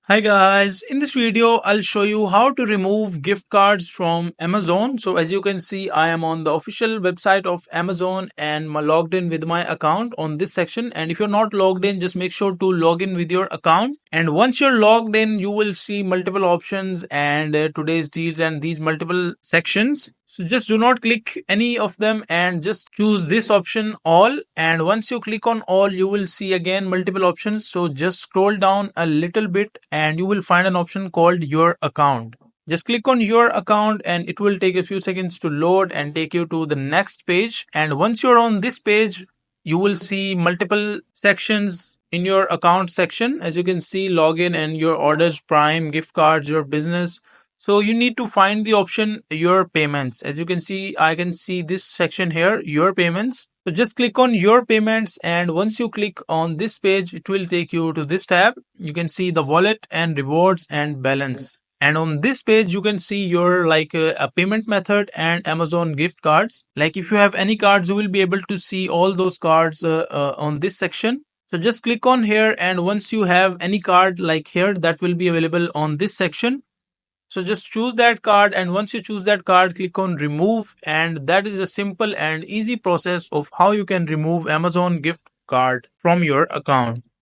Hi guys, in this video I'll show you how to remove gift cards from Amazon. So as you can see, I am on the official website of Amazon and logged in with my account on this section. And if you're not logged in, just make sure to log in with your account. And once you're logged in, you will see multiple options and today's deals and these multiple sections. So just do not click any of them and just choose this option all. And once you click on all, you will see again multiple options. So just scroll down a little bit and you will find an option called your account. Just click on your account and it will take a few seconds to load and take you to the next page. And once you're on this page, you will see multiple sections in your account section. As you can see, login and your orders, prime, gift cards, your business. So you need to find the option your payments. As you can see, I can see this section here, your payments. So just click on your payments, and once you click on this page, it will take you to this tab. You can see the wallet and rewards and balance. And on this page, you can see your a payment method and Amazon gift cards. Like if you have any cards, you will be able to see all those cards on this section. So just click on here, and once you have any card like here, that will be available on this section. So just choose that card, and once you choose that card, click on remove, and that is a simple and easy process of how you can remove Amazon gift card from your account.